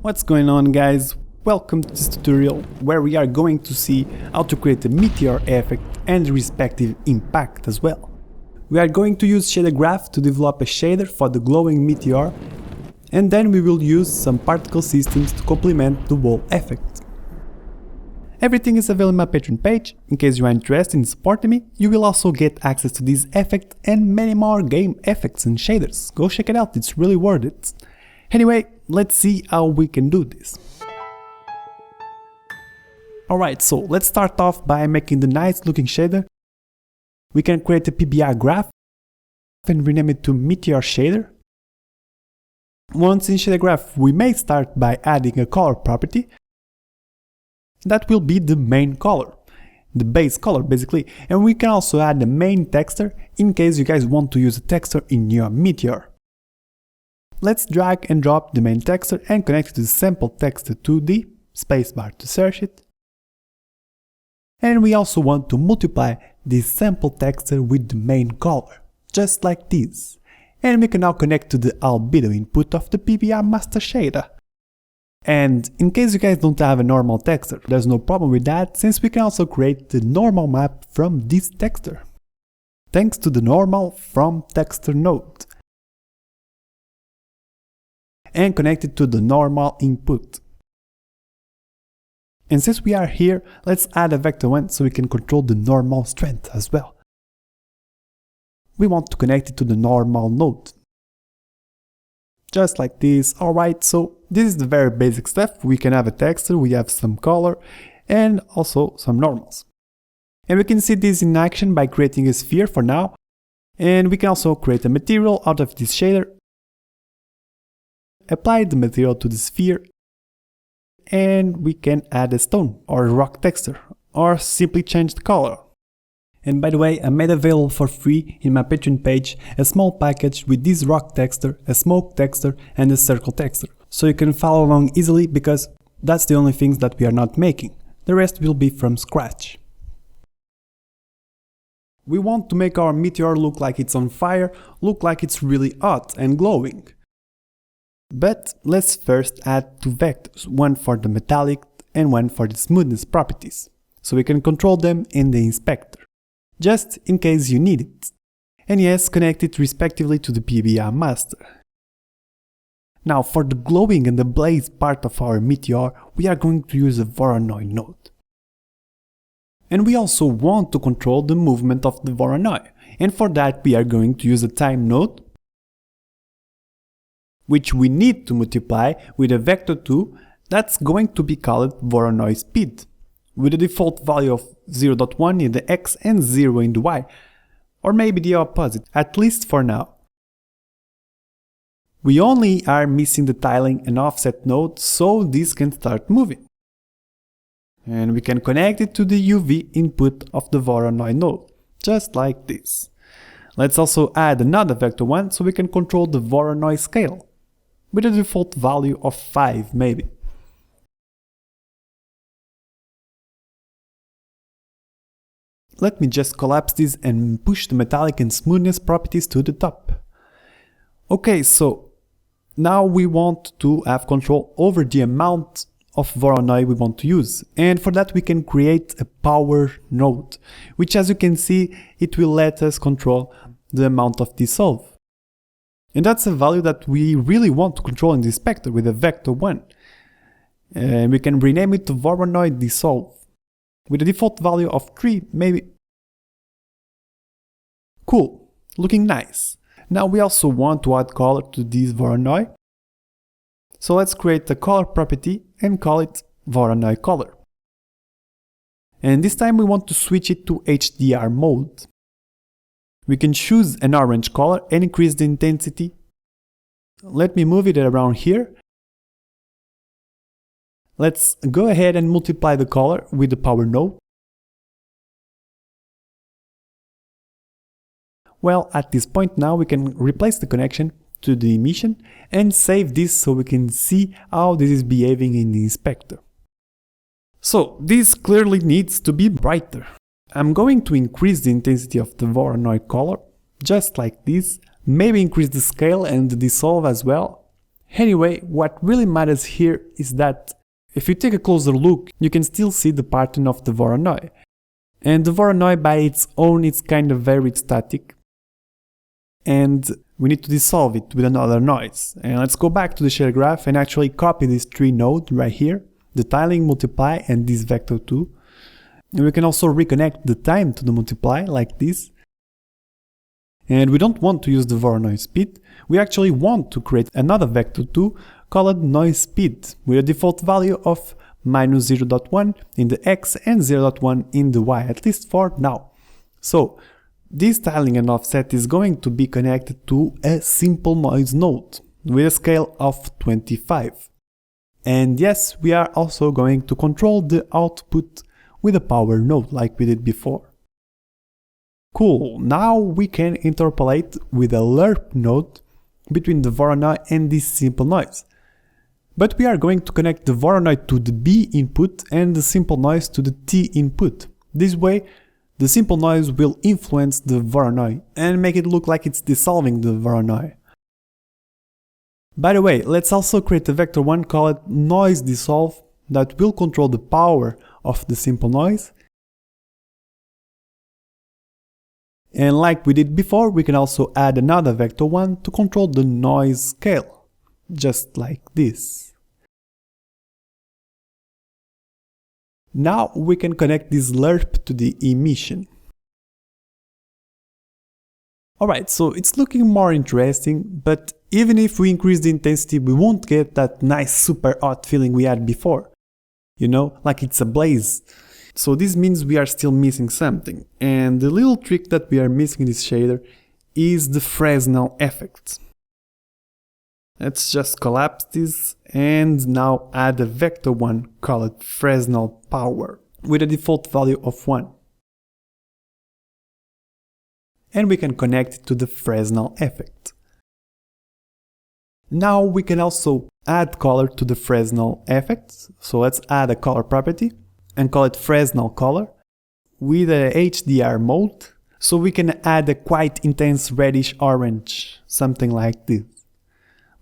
What's going on, guys? Welcome to this tutorial where we are going to see how to create a meteor effect and the respective impact as well. We are going to use Shader Graph to develop a shader for the glowing meteor, and then we will use some particle systems to complement the whole effect. Everything is available on my Patreon page. In case you are interested in supporting me, you will also get access to this effect and many more game effects and shaders. Go check it out, it's really worth it. Anyway, let's see how we can do this. Alright, so let's start off by making the nice looking shader. We can create a PBR graph and rename it to Meteor Shader. Once in Shader Graph, we may start by adding a color property. That will be the main color, the base color basically, and we can also add the main texture in case you guys want to use a texture in your meteor. Let's drag and drop the main texture and connect it to the sample texture 2D, spacebar to search it. And we also want to multiply this sample texture with the main color, just like this. And we can now connect to the albedo input of the PBR master shader. And in case you guys don't have a normal texture, there's no problem with that, since we can also create the normal map from this texture, thanks to the normal from texture node, and connect it to the normal input. And since we are here, let's add a vector 1 so we can control the normal strength as well. We want to connect it to the normal node, just like this. Alright, so this is the very basic stuff. We can have a texture, we have some color, and also some normals. And we can see this in action by creating a sphere for now. And we can also create a material out of this shader, apply the material to the sphere, and we can add a stone or a rock texture, or simply change the color. And by the way, I made available for free in my Patreon page a small package with this rock texture, a smoke texture and a circle texture. So you can follow along easily because that's the only things that we are not making. The rest will be from scratch. We want to make our meteor look like it's on fire, look like it's really hot and glowing. But let's first add two vectors, one for the metallic and one for the smoothness properties, so we can control them in the inspector, just in case you need it. And yes, connect it respectively to the PBR master. Now for the glowing and the blaze part of our meteor, we are going to use a Voronoi node. And we also want to control the movement of the Voronoi, and for that we are going to use a time node, which we need to multiply with a vector 2 that's going to be called Voronoi speed, with a default value of 0.1 in the x and 0 in the y, or maybe the opposite, at least for now. We only are missing the tiling and offset node, so this can start moving. And we can connect it to the UV input of the Voronoi node, just like this. Let's also add another vector 1 so we can control the Voronoi scale, with a default value of 5 maybe. Let me just collapse this and push the metallic and smoothness properties to the top. Okay, so now we want to have control over the amount of Voronoi we want to use, and for that we can create a power node, which, as you can see, it will let us control the amount of dissolve. And that's a value that we really want to control in the inspector with a vector 1. And we can rename it to Voronoi dissolve, with a default value of 3 maybe. Cool, looking nice. Now we also want to add color to this Voronoi. So let's create a color property and call it Voronoi color. And this time we want to switch it to HDR mode. We can choose an orange color and increase the intensity. Let me move it around here. Let's go ahead and multiply the color with the power node. Well, at this point now we can replace the connection to the emission and save this so we can see how this is behaving in the inspector. So this clearly needs to be brighter. I'm going to increase the intensity of the Voronoi color, just like this, maybe increase the scale and the dissolve as well, Anyway, what really matters here is that if you take a closer look, you can still see the pattern of the Voronoi. And the Voronoi by its own is kind of very static. And we need to dissolve it with another noise. And let's go back to the shader graph and actually copy these three nodes right here, the tiling, multiply, and this vector 2. And we can also reconnect the time to the multiply like this. And we don't want to use the Voronoi speed, we actually want to create another vector 2 called noise speed with a default value of minus 0.1 in the x and 0.1 in the y, at least for now. So this tiling and offset is going to be connected to a simple noise node with a scale of 25. And yes, we are also going to control the output with a power node like we did before. Cool, now we can interpolate with a lerp node between the Voronoi and this simple noise. But we are going to connect the Voronoi to the B input and the simple noise to the T input. This way, the simple noise will influence the Voronoi and make it look like it's dissolving the Voronoi. By the way, let's also create a vector 1 called noise dissolve that will control the power of the simple noise. And like we did before, we can also add another vector 1 to control the noise scale, just like this. Now we can connect this lerp to the emission. Alright, so it's looking more interesting, but even if we increase the intensity, we won't get that nice super hot feeling we had before. You know, like it's a blaze. So this means we are still missing something, and the little trick that we are missing in this shader is the Fresnel effect. Let's just collapse this and now add a vector 1 called Fresnel power with a default value of 1. And we can connect it to the Fresnel effect. Now we can also add color to the Fresnel effect, so let's add a color property and call it Fresnel color with a HDR mode, so we can add a quite intense reddish orange, something like this.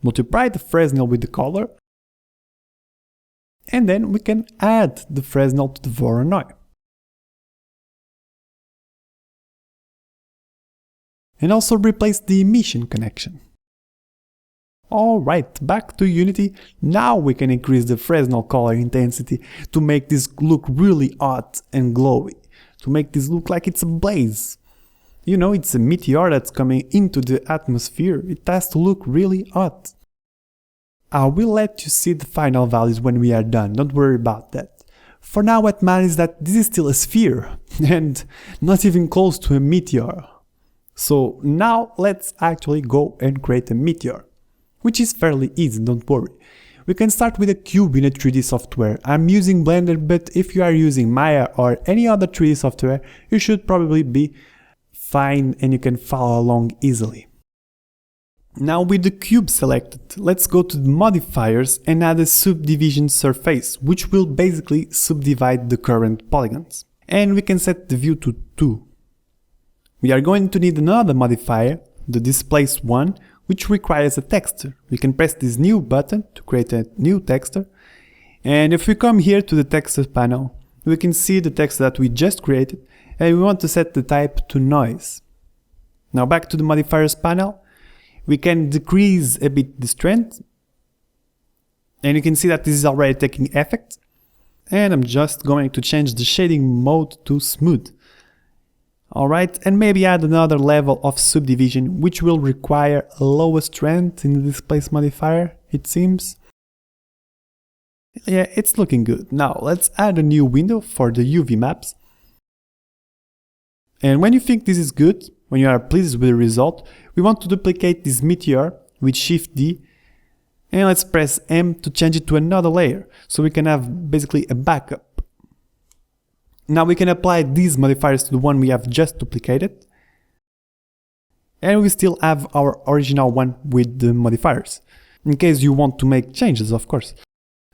Multiply the Fresnel with the color, and then we can add the Fresnel to the Voronoi. And also replace the emission connection. Alright, back to Unity. Now we can increase the Fresnel color intensity to make this look really hot and glowy, to make this look like it's a blaze. You know, it's a meteor that's coming into the atmosphere, it has to look really hot. I will let you see the final values when we are done, don't worry about that. For now what matters is that this is still a sphere, and not even close to a meteor. So now let's actually go and create a meteor, which is fairly easy, don't worry. We can start with a cube in a 3D software. I'm using Blender, but if you are using Maya or any other 3D software, you should probably be fine and you can follow along easily. Now with the cube selected, let's go to the modifiers and add a subdivision surface, which will basically subdivide the current polygons. And we can set the view to 2. We are going to need another modifier, the displace one, which requires a texture. We can press this new button to create a new texture. And if we come here to the texture panel, we can see the texture that we just created, and we want to set the type to noise. Now back to the modifiers panel, we can decrease a bit the strength, and you can see that this is already taking effect. And I'm just going to change the shading mode to smooth. Alright, and maybe add another level of subdivision, which will require a lower strength in the displace modifier, it seems. Yeah, it's looking good. Now let's add a new window for the UV maps. And when you think this is good, when you are pleased with the result, we want to duplicate this meteor with Shift D, and let's press M to change it to another layer, so we can have basically a backup. Now we can apply these modifiers to the one we have just duplicated, and we still have our original one with the modifiers, in case you want to make changes, of course.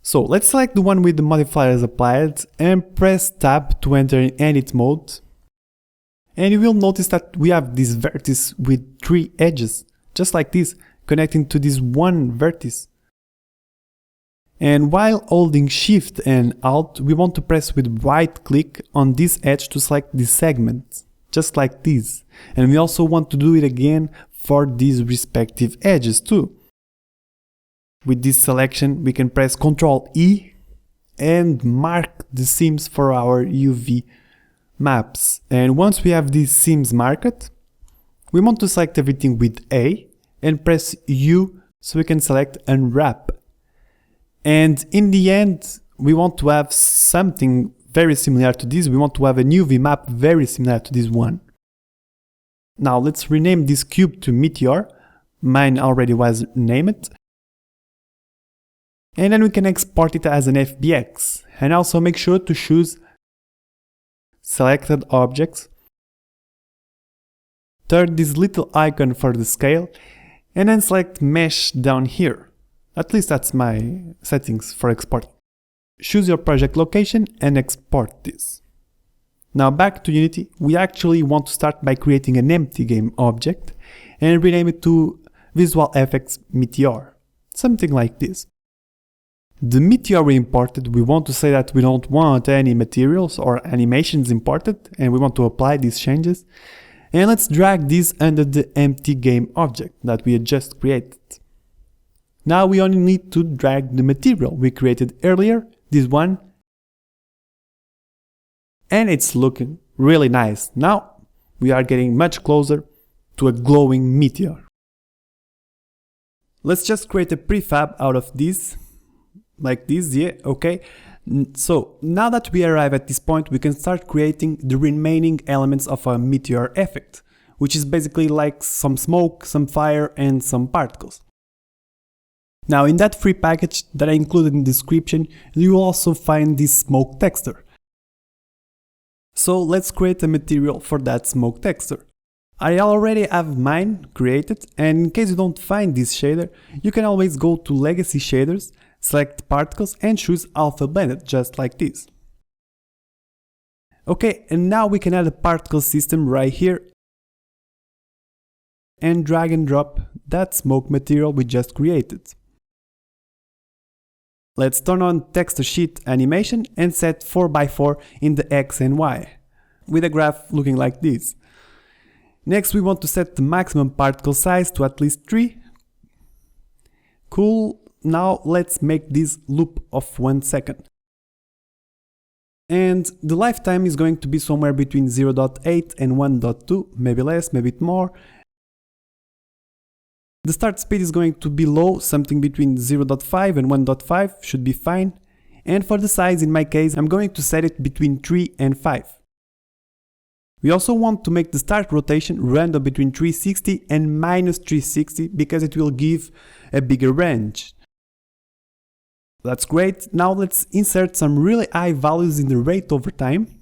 So let's select the one with the modifiers applied and press Tab to enter in edit mode. And you will notice that we have this vertex with 3 edges, just like this, connecting to this one vertex. And while holding Shift and Alt, we want to press with right click on this edge to select this segment, just like this. And we also want to do it again for these respective edges too. With this selection, we can press Ctrl E and mark the seams for our UV maps. And once we have these seams marked, we want to select everything with A and press U so we can select Unwrap. And in the end, we want to have something very similar to this. We want to have a UV map very similar to this one. Now let's rename this cube to Meteor. Mine already was named. And then we can export it as an FBX. And also make sure to choose Selected Objects. Turn this little icon for the scale. And then select Mesh down here. At least that's my settings for exporting. Choose your project location and export this. Now back to Unity, we actually want to start by creating an empty game object and rename it to Visual FX Meteor. Something like this. The Meteor we imported, we want to say that we don't want any materials or animations imported and we want to apply these changes. And let's drag this under the empty game object that we had just created. Now we only need to drag the material we created earlier, this one. And it's looking really nice. Now we are getting much closer to a glowing meteor. Let's just create a prefab out of this, like this, yeah, okay. So now that we arrive at this point, we can start creating the remaining elements of a meteor effect, which is basically like some smoke, some fire, and some particles. Now in that free package that I included in the description, you will also find this smoke texture. So let's create a material for that smoke texture. I already have mine created, and in case you don't find this shader, you can always go to Legacy Shaders, select Particles and choose Alpha Blended, just like this. Okay, and now we can add a particle system right here and drag and drop that smoke material we just created. Let's turn on texture sheet animation and set 4x4 in the X and Y, with a graph looking like this. Next we want to set the maximum particle size to at least 3. Cool, now let's make this loop of 1 second. And the lifetime is going to be somewhere between 0.8 and 1.2, maybe less, maybe more. The start speed is going to be low, something between 0.5 and 1.5 should be fine. And for the size, in my case, I'm going to set it between 3 and 5. We also want to make the start rotation random between 360 and minus 360 because it will give a bigger range. That's great. Now let's insert some really high values in the rate over time.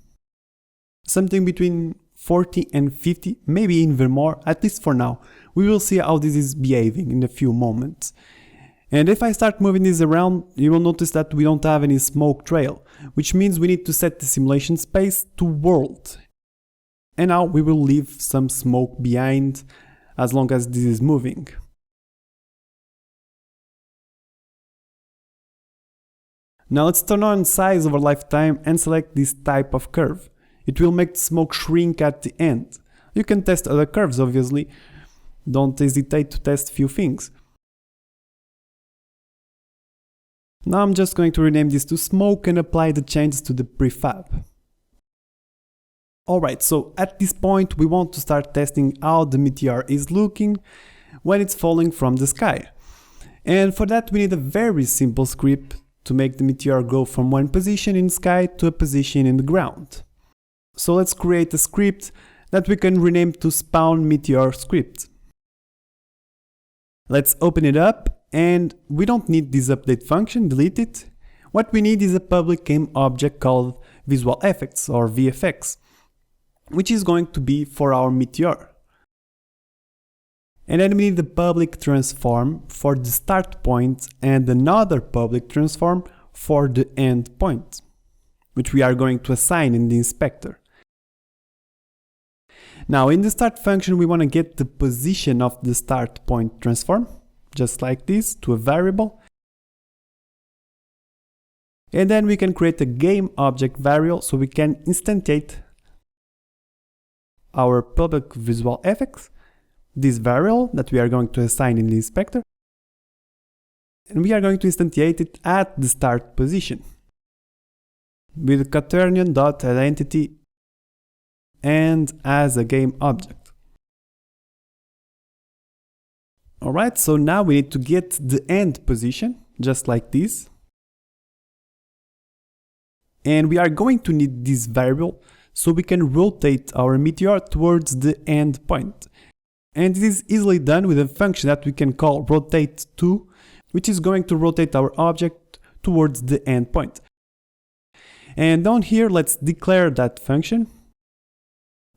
Something between 40 and 50, maybe even more, at least for now. We will see how this is behaving in a few moments. And if I start moving this around, you will notice that we don't have any smoke trail, which means we need to set the simulation space to world. And now we will leave some smoke behind as long as this is moving. Now let's turn on size over lifetime and select this type of curve. It will make the smoke shrink at the end. You can test other curves obviously. Don't hesitate to test few things. Now I'm just going to rename this to smoke and apply the changes to the prefab. Alright, so at this point we want to start testing how the meteor is looking when it's falling from the sky. And for that we need a very simple script to make the meteor go from one position in the sky to a position in the ground. So let's create a script that we can rename to spawn meteor script. Let's open it up, and we don't need this update function, delete it. What we need is a public game object called Visual FX or VFX, which is going to be for our meteor. And then we need the public transform for the start point and another public transform for the end point, which we are going to assign in the inspector. Now in the start function we want to get the position of the start point transform, just like this, to a variable. And then we can create a game object variable so we can instantiate our public visual effects, this variable that we are going to assign in the inspector. And we are going to instantiate it at the start position with quaternion.identity and as a game object. Alright, so now we need to get the end position, just like this. And we are going to need this variable so we can rotate our meteor towards the end point. And this is easily done with a function that we can call rotate2, which is going to rotate our object towards the end point. And down here, let's declare that function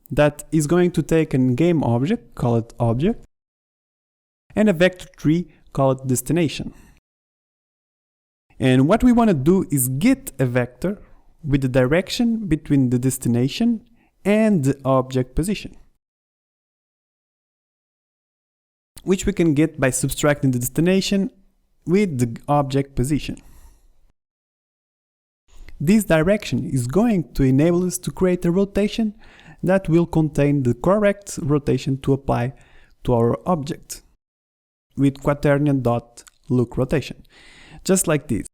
that is going to take a game object, call it object, and a vector tree, call it destination. And what we want to do is get a vector with the direction between the destination and the object position, which we can get by subtracting the destination with the object position. This direction is going to enable us to create a rotation that will contain the correct rotation to apply to our object with quaternion.look rotation, just like this.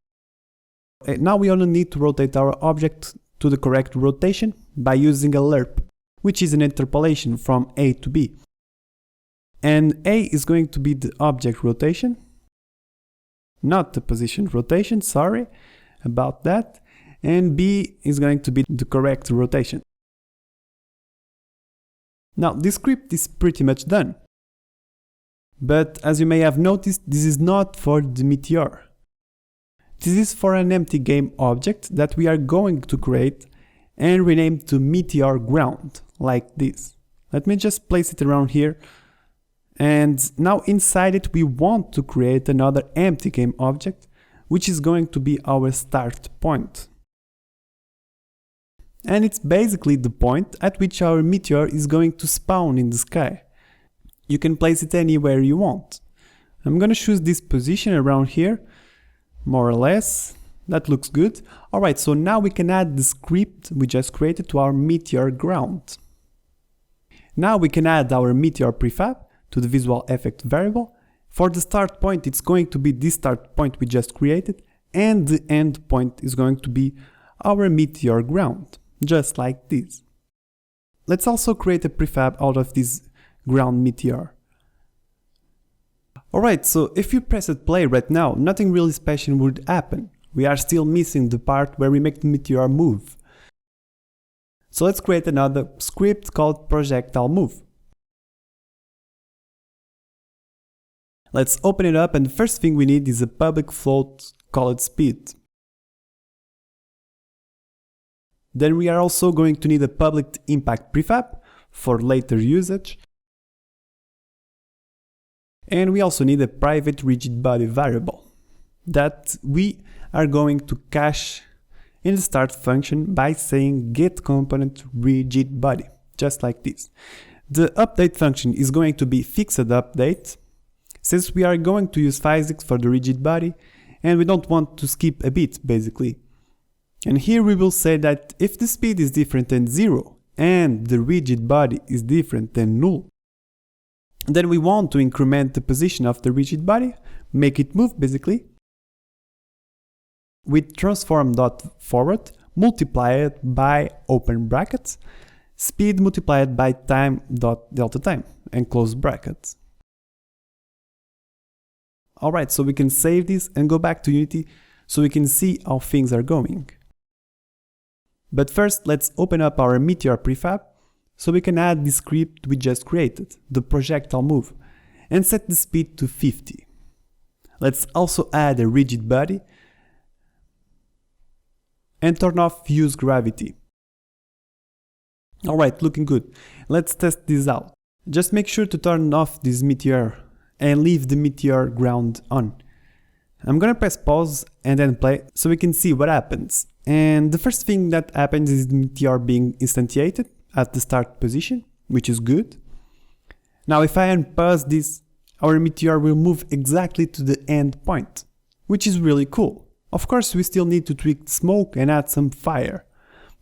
Now we only need to rotate our object to the correct rotation by using a lerp, which is an interpolation from A to B. And A is going to be the object rotation, not the position rotation, sorry about that. And B is going to be the correct rotation. Now this script is pretty much done. But as you may have noticed, this is not for the meteor. This is for an empty game object that we are going to create and rename to Meteor Ground, like this. Let me just place it around here. And now inside it we want to create another empty game object, which is going to be our start point. And it's basically the point at which our meteor is going to spawn in the sky. You can place it anywhere you want. I'm going to choose this position around here, more or less. That looks good. Alright, so now we can add the script we just created to our Meteor Ground. Now we can add our Meteor prefab to the visual effect variable. For the start point, it's going to be this start point we just created, and the end point is going to be our Meteor Ground, just like this. Let's also create a prefab out of this ground meteor. Alright, so if you press play right now, nothing really special would happen. We are still missing the part where we make the meteor move. So let's create another script called Projectile Move. Let's open it up, and the first thing we need is a public float called speed. Then we are also going to need a public impact prefab for later usage. And we also need a private rigid body variable that we are going to cache in the start function by saying get component rigid body, just like this. The update function is going to be fixed update, since we are going to use physics for the rigid body and we don't want to skip a bit basically. And here we will say that if the speed is different than 0 and the rigid body is different than null, then we want to increment the position of the rigid body, make it move basically, with transform.forward multiplied by open brackets, speed multiplied by time.delta time, and close brackets. Alright, so we can save this and go back to Unity so we can see how things are going. But first, let's open up our Meteor prefab so we can add the script we just created, the projectile move, and set the speed to 50. Let's also add a rigid body and turn off use gravity. Alright, looking good. Let's test this out. Just make sure to turn off this meteor and leave the meteor ground on. I'm gonna press pause and then play so we can see what happens. And the first thing that happens is the meteor being instantiated at the start position, which is good. Now if I unpause this, our meteor will move exactly to the end point, which is really cool. Of course, we still need to tweak the smoke and add some fire,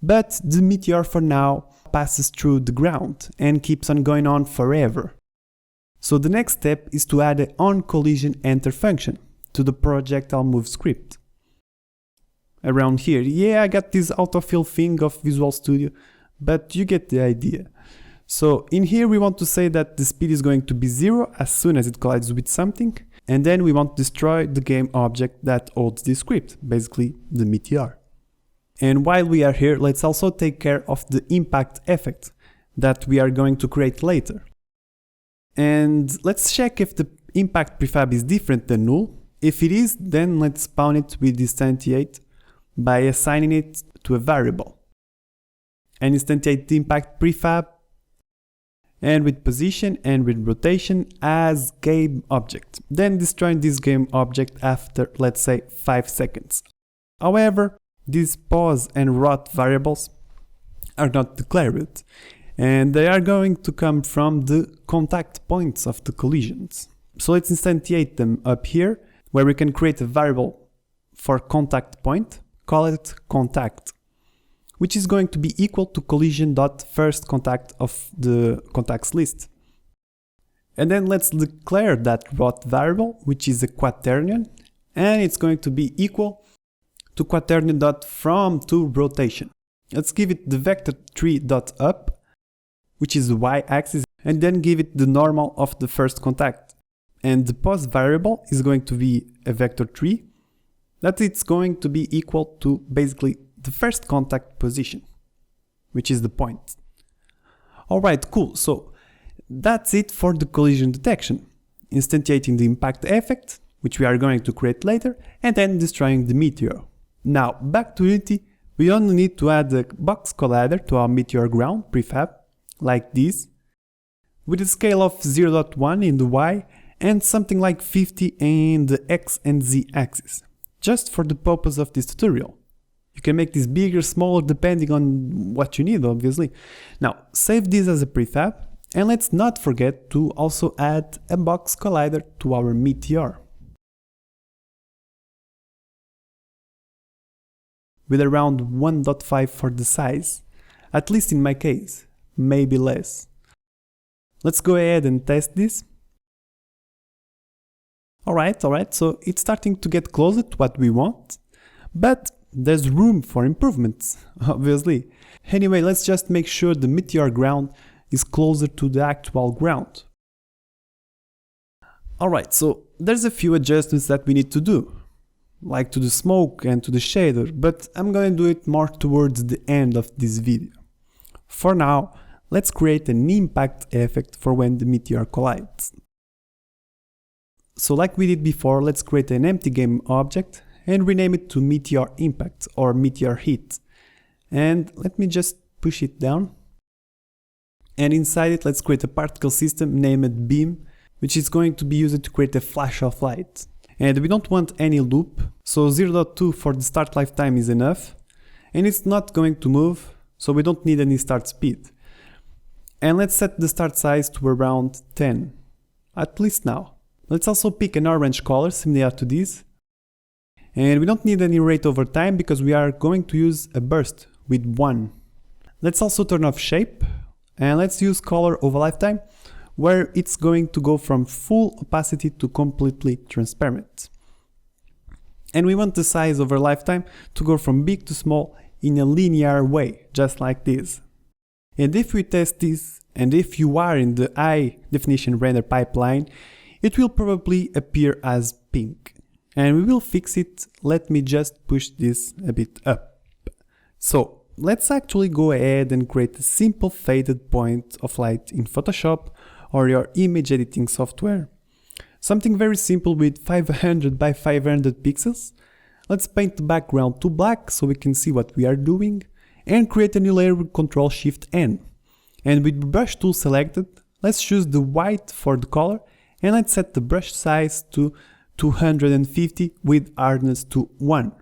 but the meteor for now passes through the ground and keeps on going on forever. So the next step is to add an onCollisionEnter function to the projectile move script. Around here, yeah, I got this autofill thing of Visual Studio, but you get the idea. So in here we want to say that the speed is going to be 0 as soon as it collides with something, and then we want to destroy the game object that holds this script, basically the meteor. And while we are here, let's also take care of the impact effect that we are going to create later. And let's check if the impact prefab is different than null. If it is, then let's spawn it with instantiate by assigning it to a variable. And instantiate the impact prefab and with position and with rotation as game object. Then destroying this game object after, let's say, 5 seconds. However, these pause and rot variables are not declared, and they are going to come from the contact points of the collisions. So let's instantiate them up here, where we can create a variable for contact point, call it contact, which is going to be equal to collision.firstContact of the contacts list. And then let's declare that rot variable, which is a quaternion, and it's going to be equal to quaternion.FromToRotation. Let's give it the vector3.up, which is the y-axis, and then give it the normal of the first contact. And the pause variable is going to be a vector3, that it's going to be equal to basically the first contact position, which is the point. Alright, cool, so that's it for the collision detection. Instantiating the impact effect, which we are going to create later, and then destroying the meteor. Now, back to Unity, we only need to add a box collider to our meteor ground prefab, like this, with a scale of 0.1 in the Y and something like 50 in the X and Z axis, just for the purpose of this tutorial. You can make this bigger, smaller, depending on what you need, obviously. Now, save this as a prefab, and let's not forget to also add a box collider to our meteor. With around 1.5 for the size, at least in my case, maybe less. Let's go ahead and test this. Alright, so it's starting to get closer to what we want, but there's room for improvements, obviously. Anyway, let's just make sure the meteor ground is closer to the actual ground. Alright, so there's a few adjustments that we need to do, like to the smoke and to the shader, but I'm going to do it more towards the end of this video. For now, let's create an impact effect for when the meteor collides. So like we did before, let's create an empty game object and rename it to Meteor Impact or Meteor Hit. And let me just push it down. And inside it, let's create a particle system named Beam, which is going to be used to create a flash of light. And we don't want any loop, so 0.2 for the start lifetime is enough. And it's not going to move, so we don't need any start speed. And let's set the start size to around 10, at least now. Let's also pick an orange color similar to this. And we don't need any rate over time because we are going to use a burst with 1. Let's also turn off shape and let's use color over lifetime, where it's going to go from full opacity to completely transparent. And we want the size over lifetime to go from big to small in a linear way, just like this. And if we test this, and if you are in the high definition render pipeline, it will probably appear as pink. And we will fix it. Let me just push this a bit up. So let's actually go ahead and create a simple faded point of light in Photoshop or your image editing software. Something very simple with 500 by 500 pixels. Let's paint the background to black so we can see what we are doing and create a new layer with Ctrl-Shift-N. And with the brush tool selected, let's choose the white for the color and let's set the brush size to 250 with hardness to 1.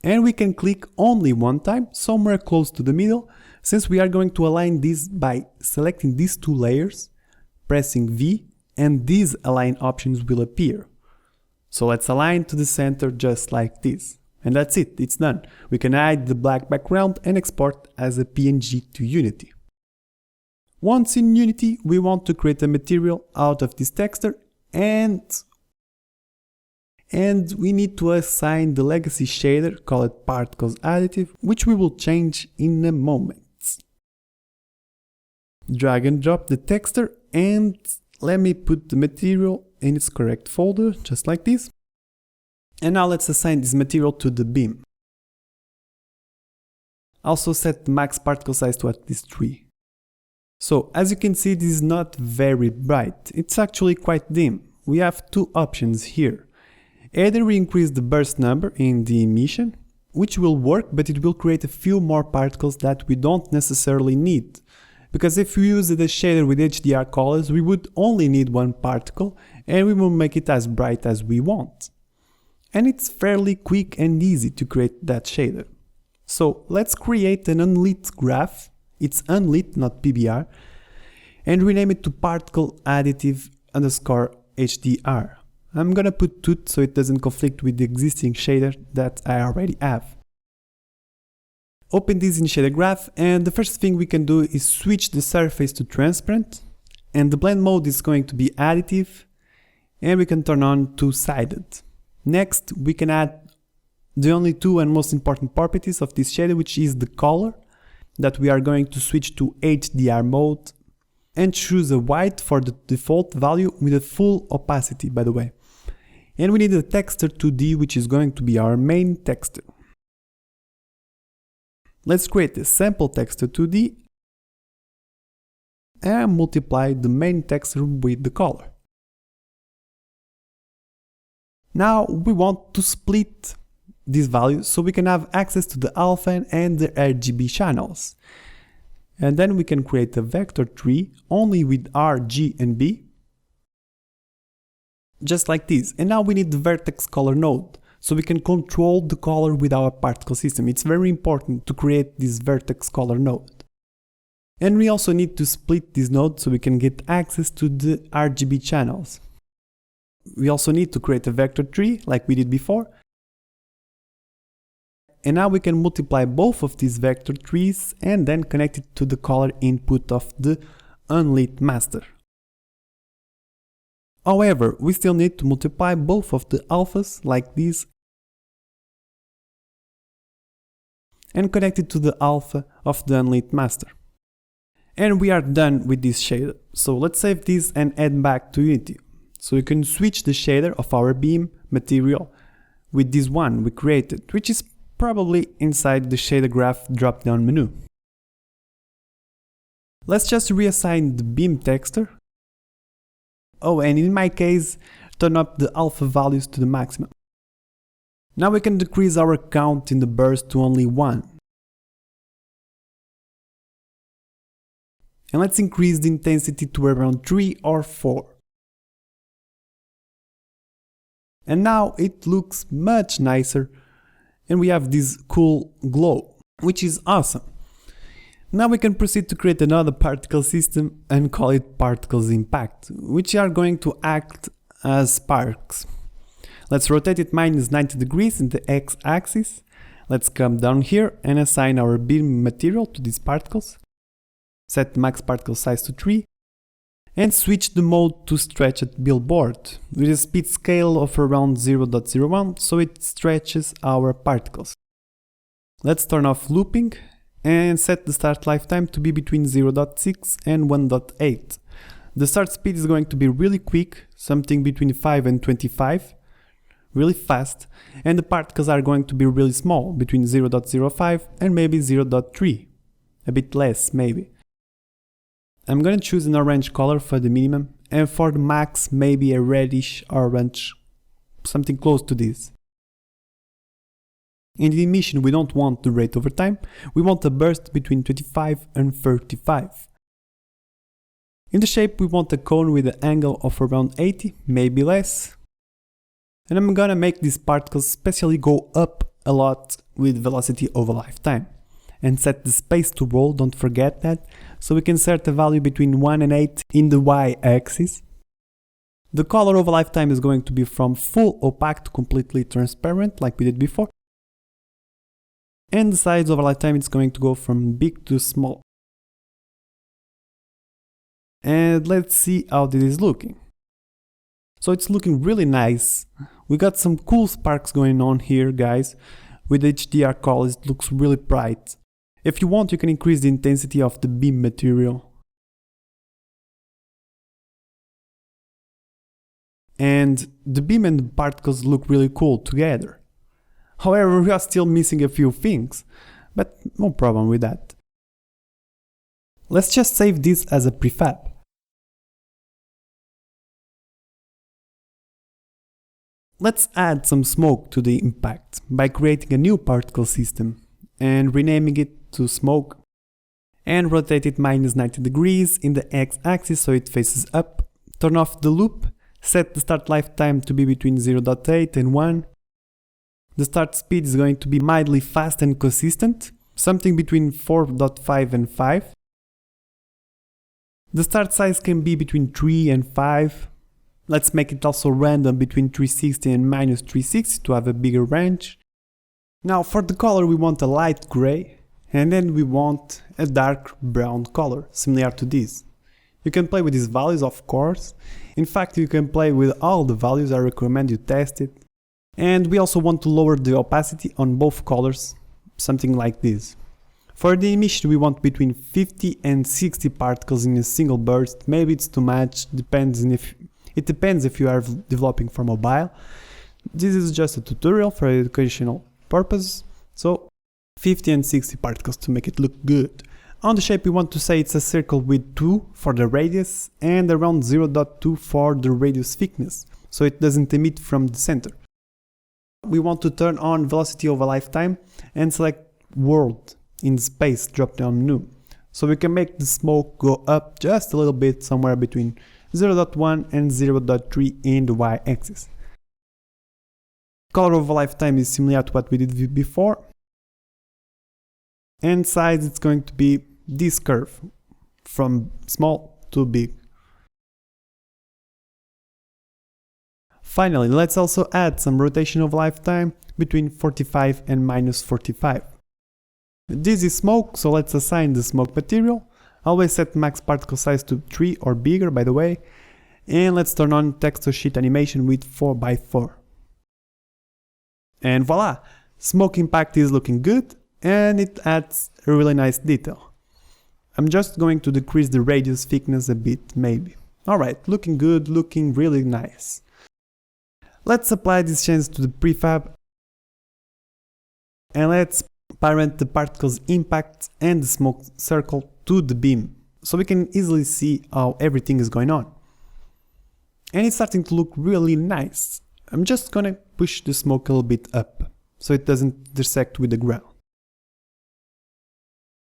And we can click only one time, somewhere close to the middle, since we are going to align this by selecting these two layers, pressing V, and these align options will appear. So let's align to the center just like this. And that's it, it's done. We can hide the black background and export as a PNG to Unity. Once in Unity, we want to create a material out of this texture and we need to assign the legacy shader, call it Particles Additive, which we will change in a moment. Drag and drop the texture and let me put the material in its correct folder, just like this. And now let's assign this material to the beam. Also set the max particle size to at least 3. So as you can see, this is not very bright, it's actually quite dim. We have two options here. Either we increase the burst number in the emission, which will work, but it will create a few more particles that we don't necessarily need. Because if we use the shader with HDR colors, we would only need one particle and we will make it as bright as we want. And it's fairly quick and easy to create that shader. So let's create an unlit graph. It's unlit, not PBR, and rename it to Particle Additive _HDR. I'm gonna put tut so it doesn't conflict with the existing shader that I already have. Open this in Shader Graph, and the first thing we can do is switch the surface to transparent, and the blend mode is going to be additive, and we can turn on two-sided. Next, we can add the only two and most important properties of this shader, which is the color, that we are going to switch to HDR mode, and choose a white for the default value with a full opacity, by the way. And we need a texture 2D, which is going to be our main texture. Let's create a sample texture 2D and multiply the main texture with the color. Now we want to split these values so we can have access to the alpha and the RGB channels. And then we can create a vector tree only with R, G and B, just like this. And now we need the vertex color node, so we can control the color with our particle system. It's very important to create this vertex color node. And we also need to split this node so we can get access to the RGB channels. We also need to create a vector tree like we did before. And now we can multiply both of these vector trees and then connect it to the color input of the unlit master. However, we still need to multiply both of the alphas like this and connect it to the alpha of the unlit master. And we are done with this shader. So let's save this and add back to Unity. So you can switch the shader of our beam material with this one we created, which is probably inside the shader graph drop-down menu. Let's just reassign the beam texture. Oh, and in my case, turn up the alpha values to the maximum. Now we can decrease our count in the burst to only 1. And let's increase the intensity to around 3 or 4. And now it looks much nicer and we have this cool glow, which is awesome. Now we can proceed to create another particle system and call it Particles Impact, which are going to act as sparks. Let's rotate it minus 90 degrees in the x-axis. Let's come down here and assign our beam material to these particles. Set the max particle size to 3 and switch the mode to stretched billboard with a speed scale of around 0.01 so it stretches our particles. Let's turn off looping and set the start lifetime to be between 0.6 and 1.8. The start speed is going to be really quick, something between 5 and 25, really fast, and the particles are going to be really small, between 0.05 and maybe 0.3, a bit less maybe. I'm gonna choose an orange color for the minimum, and for the max maybe a reddish orange, something close to this. In the emission we don't want the rate over time, we want a burst between 25 and 35. In the shape we want a cone with an angle of around 80, maybe less. And I'm gonna make these particles especially go up a lot with velocity over lifetime. And set the space to roll, don't forget that, so we can set a value between 1 and 8 in the y-axis. The color over lifetime is going to be from full opaque to completely transparent, like we did before. And the size over lifetime is going to go from big to small. And let's see how this is looking. So it's looking really nice. We got some cool sparks going on here, guys. With HDR colors, it looks really bright. If you want, you can increase the intensity of the beam material. And the beam and the particles look really cool together. However, we are still missing a few things, but no problem with that. Let's just save this as a prefab. Let's add some smoke to the impact by creating a new particle system and renaming it to smoke, and rotate it -90 degrees in the x-axis so it faces up. Turn off the loop, set the start lifetime to be between 0.8 and 1. The start speed is going to be mildly fast and consistent, something between 4.5 and 5. The start size can be between 3 and 5. Let's make it also random between 360 and -360 to have a bigger range. Now for the color we want a light gray, and then we want a dark brown color, similar to this. You can play with these values, of course. In fact, you can play with all the values, I recommend you test it. And we also want to lower the opacity on both colors, something like this. For the emission we want between 50 and 60 particles in a single burst. Maybe it's too much, it depends if you are developing for mobile. This is just a tutorial for educational purpose, so 50 and 60 particles to make it look good. On the shape we want to say it's a circle with 2 for the radius and around 0.2 for the radius thickness, so it doesn't emit from the center. We want to turn on velocity over lifetime and select world in space drop down menu, so we can make the smoke go up just a little bit, somewhere between 0.1 and 0.3 in the y-axis. Color over lifetime is similar to what we did before. And size, it's going to be this curve, from small to big. Finally, let's also add some rotation of lifetime between 45 and -45. This is smoke, so let's assign the smoke material. Always set max particle size to 3 or bigger, by the way. And let's turn on text to sheet animation with 4x4. And voila! Smoke impact is looking good, and it adds a really nice detail. I'm just going to decrease the radius thickness a bit, maybe. Alright, looking good, looking really nice. Let's apply these changes to the prefab, and let's parent the particles impact and the smoke circle to the beam, so we can easily see how everything is going on. And it's starting to look really nice. I'm just gonna push the smoke a little bit up, so it doesn't intersect with the ground.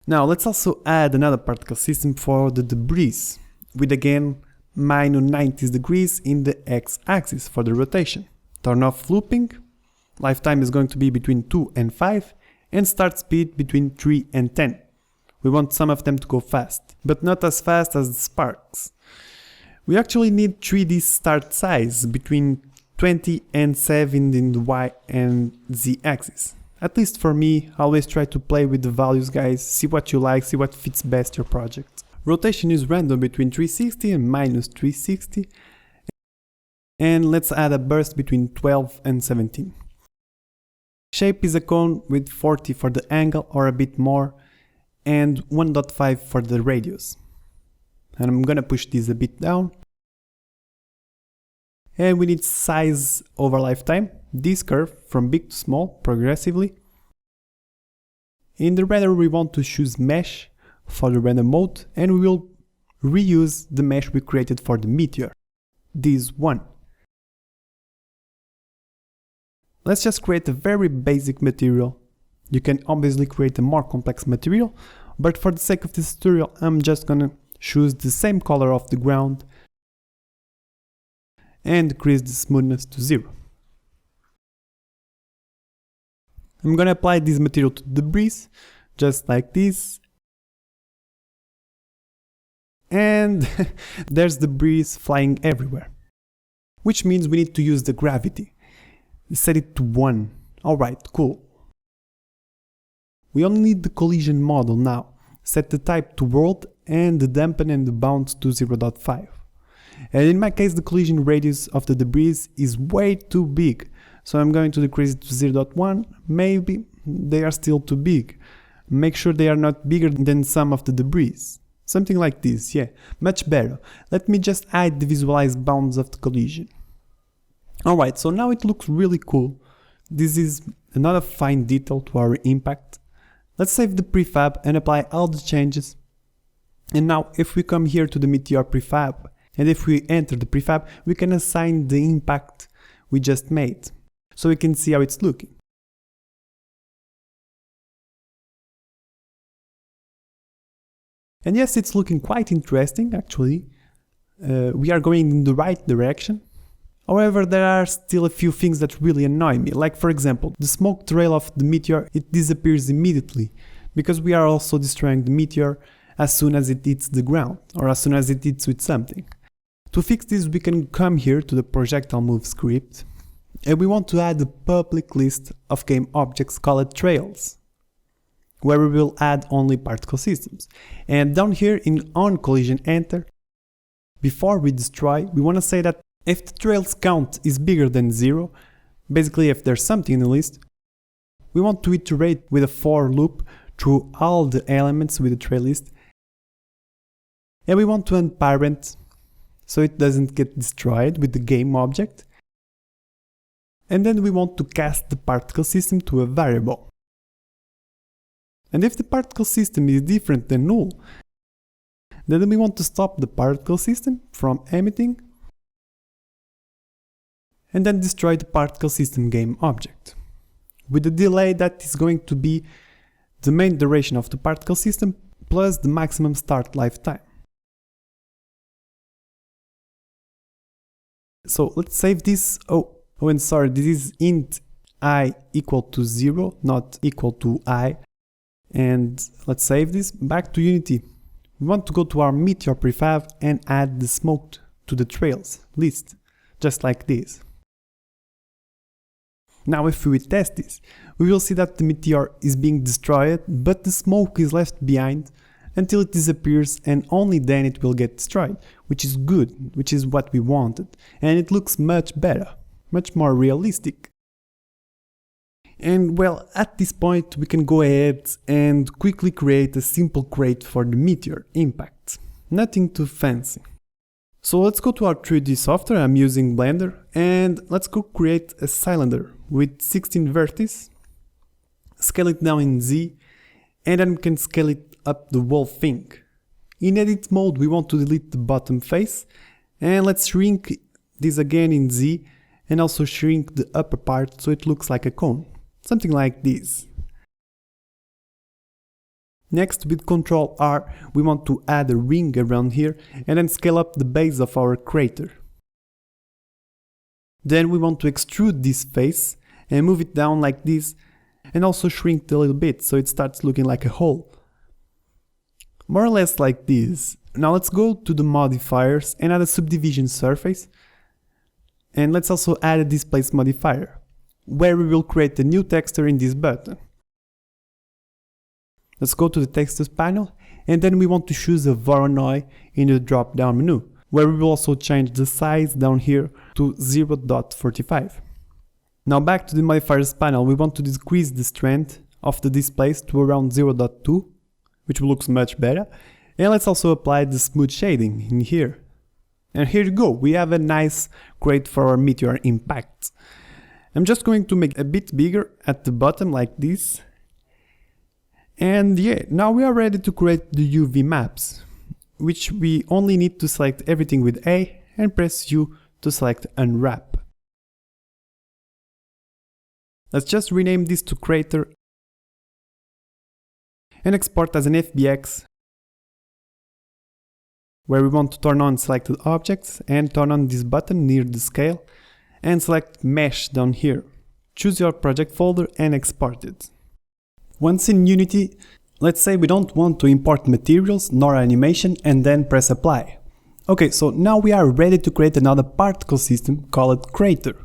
Now let's also add another particle system for the debris, with again -90 degrees in the x-axis for the rotation. Turn off looping, lifetime is going to be between 2 and 5, and start speed between 3 and 10. We want some of them to go fast, but not as fast as the sparks. We actually need 3D start size between 20 and 7 in the Y and Z axis. At least for me, always try to play with the values, guys, see what you like, see what fits best your project. Rotation is random between 360 and -360. And let's add a burst between 12 and 17. Shape is a cone with 40 for the angle or a bit more, and 1.5 for the radius. And I'm gonna push this a bit down. And we need size over lifetime, this curve from big to small progressively. In the render we want to choose mesh for the render mode, and we will reuse the mesh we created for the Meteor, this one. Let's just create a very basic material. You can obviously create a more complex material, but for the sake of this tutorial I'm just gonna choose the same color of the ground and decrease the smoothness to 0. I'm gonna apply this material to the debris, just like this. And there's debris flying everywhere. which means we need to use the gravity. Set it to 1. Alright, cool. We only need the collision model now. Set the type to world and the dampen and the bounce to 0.5. And in my case the collision radius of the debris is way too big, so I'm going to decrease it to 0.1. Maybe they are still too big. Make sure they are not bigger than some of the debris. Something like this, yeah, much better. Let me just hide the visualized bounds of the collision. Alright, so now it looks really cool. This is another fine detail to our impact. Let's save the prefab and apply all the changes. And now if we come here to the Meteor prefab, and if we enter the prefab, we can assign the impact we just made, so we can see how it's looking. And yes, it's looking quite interesting actually. We are going in the right direction. However, there are still a few things that really annoy me, like for example, the smoke trail of the meteor, it disappears immediately, because we are also destroying the meteor as soon as it hits the ground, or as soon as it hits with something. To fix this, we can come here to the projectile move script, and we want to add a public list of game objects called trails, where we will add only particle systems. And down here in on collision enter, before we destroy, we want to say that if the trails count is bigger than 0, basically if there's something in the list, we want to iterate with a for loop through all the elements with the trail list, and we want to unparent so it doesn't get destroyed with the game object, and then we want to cast the particle system to a variable. And if the particle system is different than null, then we want to stop the particle system from emitting and then destroy the particle system game object, with a delay that is going to be the main duration of the particle system plus the maximum start lifetime. So let's save this. Oh, and sorry, this is int I equal to 0, not equal to I. And let's save this. Back to Unity. We want to go to our Meteor prefab and add the smoke to the trails list, just like this. Now if we test this, we will see that the meteor is being destroyed, but the smoke is left behind until it disappears, and only then it will get destroyed, which is good, which is what we wanted, and it looks much better, much more realistic. And well, at this point we can go ahead and quickly create a simple crate for the meteor impact, nothing too fancy. So let's go to our 3D software, I'm using Blender, and let's go create a cylinder with 16 vertices, scale it down in Z, and then we can scale it up the whole thing. In edit mode we want to delete the bottom face, and let's shrink this again in Z, and also shrink the upper part so it looks like a cone, something like this. Next, with Ctrl R, we want to add a ring around here and then scale up the base of our crater. Then we want to extrude this face and move it down like this, and also shrink it a little bit so it starts looking like a hole. More or less like this. Now let's go to the modifiers and add a subdivision surface. And let's also add a displace modifier, where we will create a new texture in this button. Let's go to the textures panel, and then we want to choose a Voronoi in the drop down menu, where we will also change the size down here to 0.45. Now back to the modifiers panel, we want to decrease the strength of the displace to around 0.2, which looks much better, and let's also apply the smooth shading in here. And here you go, we have a nice crate for our meteor impact. I'm just going to make it a bit bigger at the bottom like this. And yeah, now we are ready to create the UV maps, which we only need to select everything with A and press U to select Unwrap. Let's just rename this to Crater and export as an FBX, where we want to turn on selected objects and turn on this button near the scale and select Mesh down here. Choose your project folder and export it. Once in Unity, let's say we don't want to import materials nor animation and then press apply. Okay, so now we are ready to create another particle system called Crater.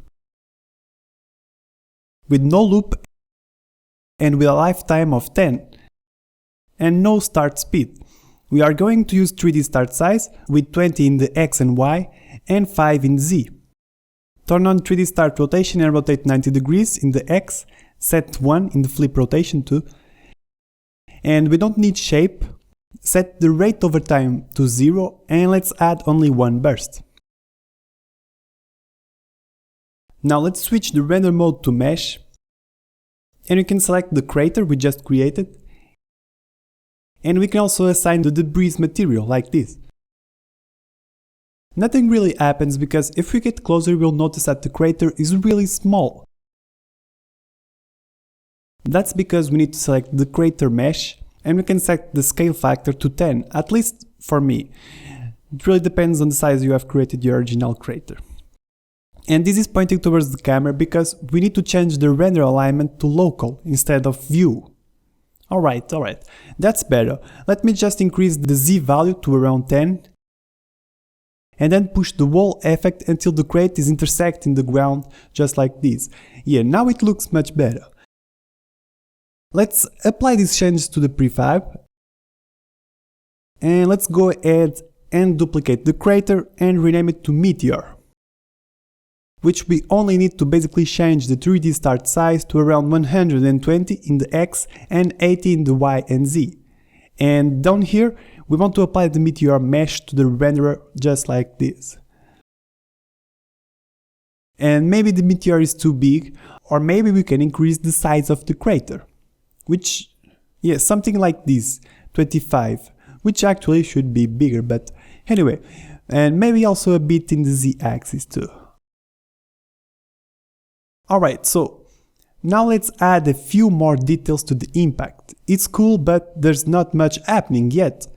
With no loop and with a lifetime of 10 and no start speed. We are going to use 3D start size with 20 in the X and Y and 5 in Z. Turn on 3D start rotation and rotate 90 degrees in the X, set 1 in the flip rotation too. And we don't need shape, set the rate over time to 0 and let's add only one burst. Now let's switch the render mode to mesh and we can select the crater we just created. And we can also assign the debris material like this. Nothing really happens because if we get closer we'll notice that the crater is really small. That's because we need to select the crater mesh and we can set the scale factor to 10, at least for me. It really depends on the size you have created your original crater. And this is pointing towards the camera because we need to change the render alignment to local instead of view. Alright, that's better. Let me just increase the Z value to around 10 and then push the wall effect until the crate is intersecting the ground just like this. Yeah, now it looks much better. Let's apply these changes to the prefab and let's go ahead and duplicate the crater and rename it to Meteor, which we only need to basically change the 3D start size to around 120 in the X and 80 in the Y and Z. And down here we want to apply the Meteor mesh to the renderer just like this. And maybe the Meteor is too big, or maybe we can increase the size of the crater, which, yeah, something like this, 25, which actually should be bigger, but anyway, and maybe also a bit in the Z axis too. Alright, so now let's add a few more details to the impact. It's cool, but there's not much happening yet.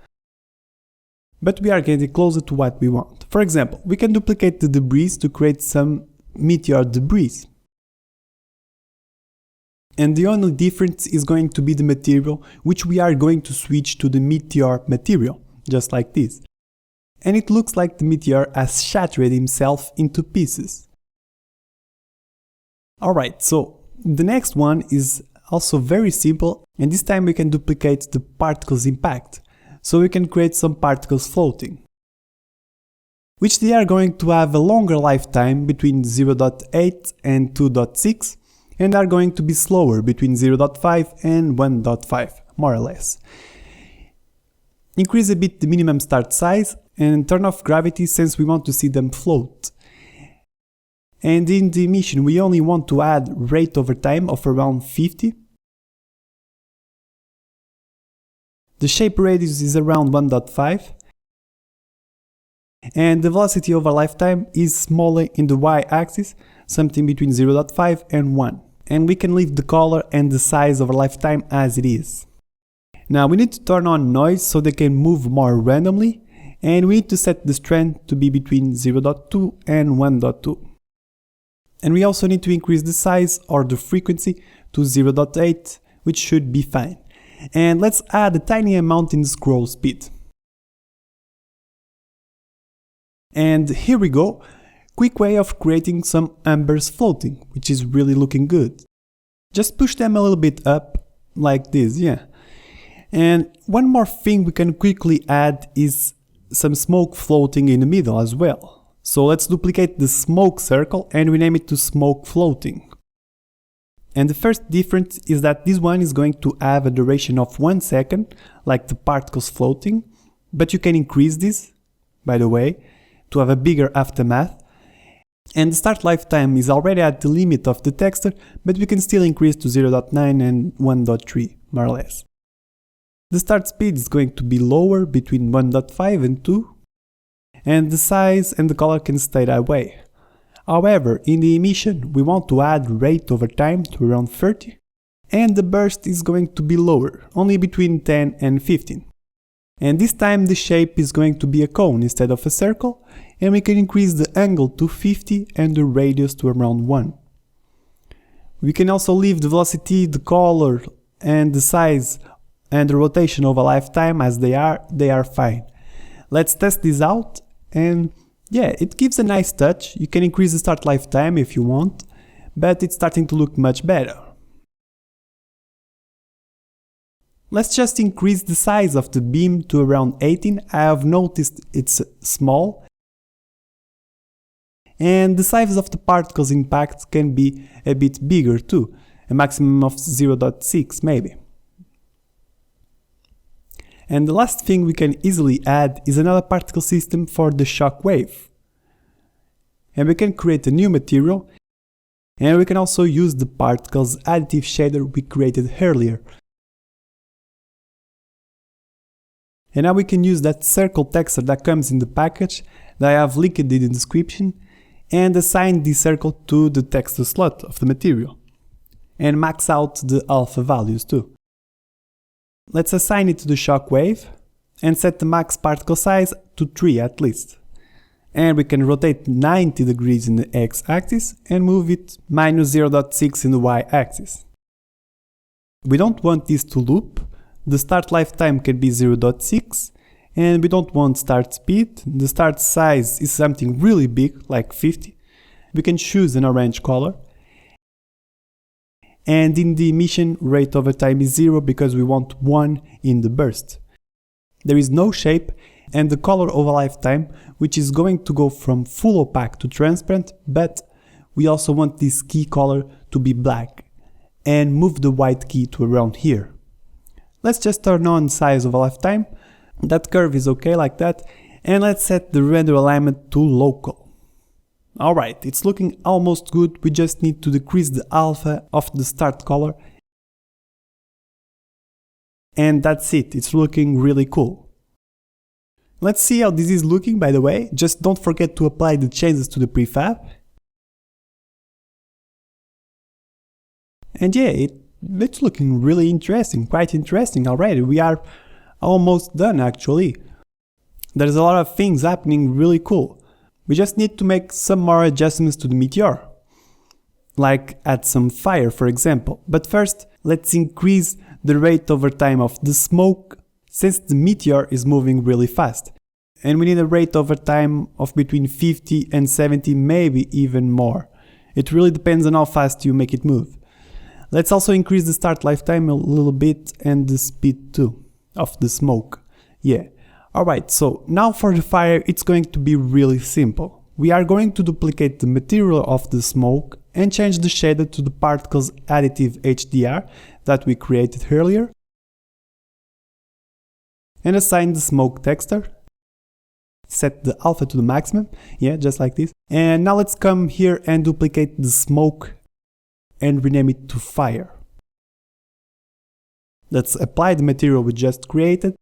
But we are getting closer to what we want. For example, we can duplicate the debris to create some meteor debris. And the only difference is going to be the material, which we are going to switch to the meteor material, just like this. And it looks like the meteor has shattered himself into pieces. Alright, so the next one is also very simple, and this time we can duplicate the particles impact, so we can create some particles floating, which they are going to have a longer lifetime between 0.8 and 2.6, and are going to be slower between 0.5 and 1.5, more or less. Increase a bit the minimum start size and turn off gravity since we want to see them float. And in the emission we only want to add rate over time of around 50. The shape radius is around 1.5. And the velocity over lifetime is smaller in the y-axis, something between 0.5 and 1. And we can leave the color and the size over lifetime as it is. Now we need to turn on noise so they can move more randomly, and we need to set the strength to be between 0.2 and 1.2. And we also need to increase the size or the frequency to 0.8, which should be fine. And let's add a tiny amount in scroll speed. And here we go, quick way of creating some ambers floating, which is really looking good. Just push them a little bit up, like this, yeah. And one more thing we can quickly add is some smoke floating in the middle as well. So let's duplicate the smoke circle and rename it to smoke floating. And the first difference is that this one is going to have a duration of 1 second, like the particles floating, but you can increase this, by the way, to have a bigger aftermath. And the start lifetime is already at the limit of the texture, but we can still increase to 0.9 and 1.3, more or less. The start speed is going to be lower, between 1.5 and 2. And the size and the color can stay that way. However, in the emission we want to add rate over time to around 30, and the burst is going to be lower, only between 10 and 15. And this time the shape is going to be a cone instead of a circle, and we can increase the angle to 50 and the radius to around 1. We can also leave the velocity, the color and the size and the rotation over lifetime as they are fine. Let's test this out and yeah, it gives a nice touch. You can increase the start lifetime if you want, but it's starting to look much better. Let's just increase the size of the beam to around 18. I have noticed it's small. And the size of the particles impact can be a bit bigger too, a maximum of 0.6 maybe. And the last thing we can easily add is another particle system for the shock wave. And we can create a new material, and we can also use the particles additive shader we created earlier. And now we can use that circle texture that comes in the package that I have linked in the description and assign this circle to the texture slot of the material. And max out the alpha values too. Let's assign it to the shock wave and set the max particle size to 3 at least. And we can rotate 90 degrees in the x-axis and move it minus 0.6 in the y-axis. We don't want this to loop. The start lifetime can be 0.6, and we don't want start speed. The start size is something really big, like 50. We can choose an orange color. And in the emission, rate over time is 0 because we want 1 in the burst. There is no shape, and the color over lifetime, which is going to go from full opaque to transparent, but we also want this key color to be black, and move the white key to around here. Let's just turn on size over lifetime. That curve is okay like that, and let's set the render alignment to local. Alright, it's looking almost good. We just need to decrease the alpha of the start color. And that's it, it's looking really cool. Let's see how this is looking, by the way. Just don't forget to apply the changes to the prefab. And yeah, it's looking really interesting, quite interesting already. We are almost done actually. There's a lot of things happening really cool. We just need to make some more adjustments to the Meteor. Like add some fire, for example. But first, let's increase the rate over time of the smoke, since the Meteor is moving really fast. And we need a rate over time of between 50 and 70, maybe even more. It really depends on how fast you make it move. Let's also increase the start lifetime a little bit and the speed too, of the smoke. Yeah. Alright, so now for the fire, it's going to be really simple. We are going to duplicate the material of the smoke and change the shader to the particles Additive HDR that we created earlier. And assign the smoke texture. Set the alpha to the maximum, yeah, just like this. And now let's come here and duplicate the smoke and rename it to fire. Let's apply the material we just created.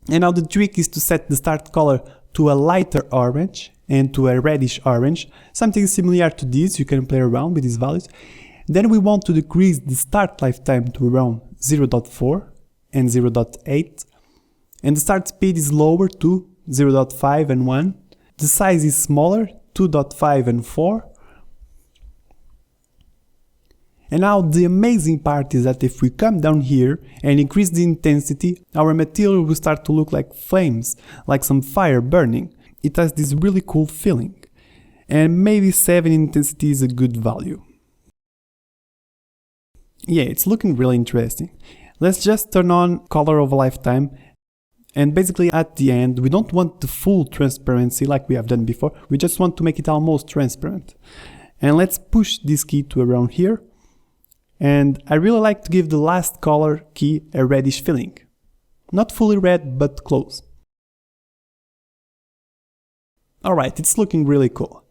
And now the trick is to set the start color to a lighter orange and to a reddish orange, something similar to this. You can play around with these values. Then we want to decrease the start lifetime to around 0.4 and 0.8, and the start speed is lower to 0.5 and 1. The size is smaller, 2.5 and 4. And now the amazing part is that if we come down here and increase the intensity, our material will start to look like flames, like some fire burning. It has this really cool feeling. And maybe 7 intensity is a good value. Yeah, it's looking really interesting. Let's just turn on color over lifetime. And basically at the end, we don't want the full transparency like we have done before. We just want to make it almost transparent. And let's push this key to around here. And I really like to give the last color key a reddish feeling. Not fully red, but close. Alright, it's looking really cool.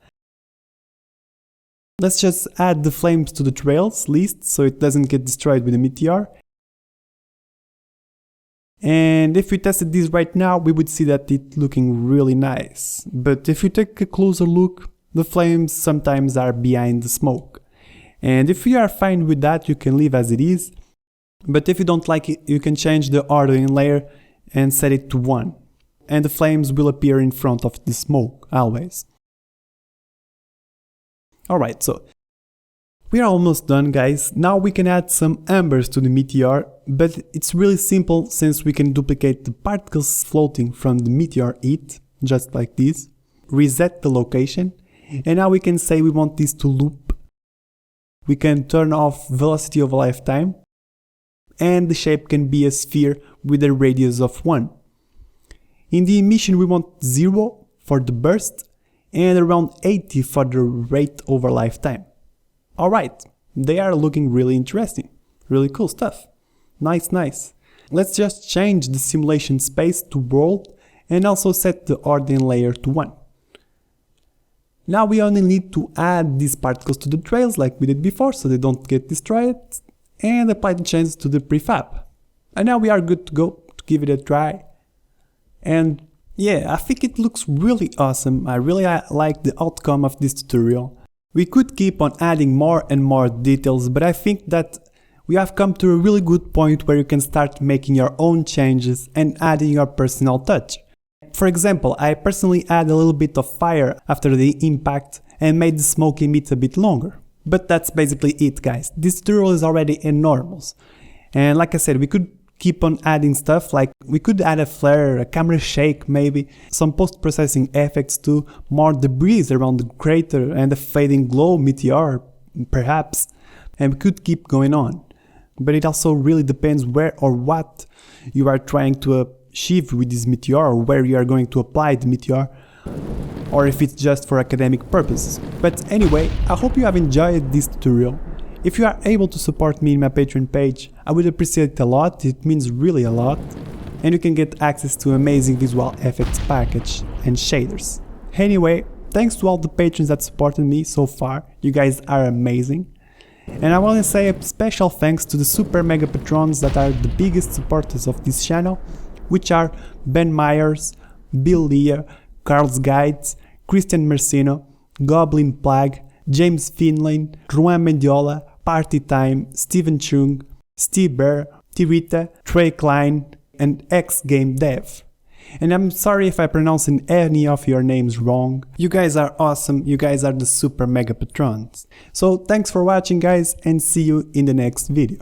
Let's just add the flames to the trails list so it doesn't get destroyed with the Meteor. And if we tested this right now, we would see that it's looking really nice. But if you take a closer look, the flames sometimes are behind the smoke. And if you are fine with that, you can leave as it is. But if you don't like it, you can change the ordering layer and set it to 1. And the flames will appear in front of the smoke, always. Alright, so We are almost done, guys. Now we can add some ambers to the meteor, but it's really simple since we can duplicate the particles floating from the meteor heat, just like this, reset the location, and now we can say we want this to loop. We can turn off velocity of a lifetime, and the shape can be a sphere with a radius of 1. In the emission we want 0 for the burst and around 80 for the rate over lifetime. Alright, they are looking really interesting, really cool stuff. Nice, nice. Let's just change the simulation space to world and also set the origin layer to 1. Now we only need to add these particles to the trails like we did before so they don't get destroyed, and apply the changes to the prefab. And now we are good to go to give it a try. And yeah, I think it looks really awesome. I really like the outcome of this tutorial. We could keep on adding more and more details, but I think that we have come to a really good point where you can start making your own changes and adding your personal touch. For example, I personally add a little bit of fire after the impact and made the smoke emit a bit longer. But that's basically it, guys. This tutorial is already enormous. And like I said, we could keep on adding stuff, like we could add a flare, a camera shake maybe, some post-processing effects too, more debris around the crater and a fading glow meteor, perhaps. And we could keep going on. But it also really depends where or what you are trying to achieve with this meteor, or where you are going to apply the meteor, or if it's just for academic purposes. But anyway, I hope you have enjoyed this tutorial. If you are able to support me in my Patreon page, I would appreciate it a lot, it means really a lot. And you can get access to amazing visual effects package and shaders. Anyway, thanks to all the patrons that supported me so far, you guys are amazing. And I want to say a special thanks to the super mega patrons that are the biggest supporters of this channel, which are Ben Myers, Bill Lear, Carlos Guides, Christian Mercino, Goblin Plague, James Finlay, Juan Mendiola, Party Time, Steven Chung, Steve Bear, Tirita, Trey Klein, and X Game Dev. And I'm sorry if I pronounce any of your names wrong. You guys are awesome, you guys are the super mega patrons. So thanks for watching, guys, and see you in the next video.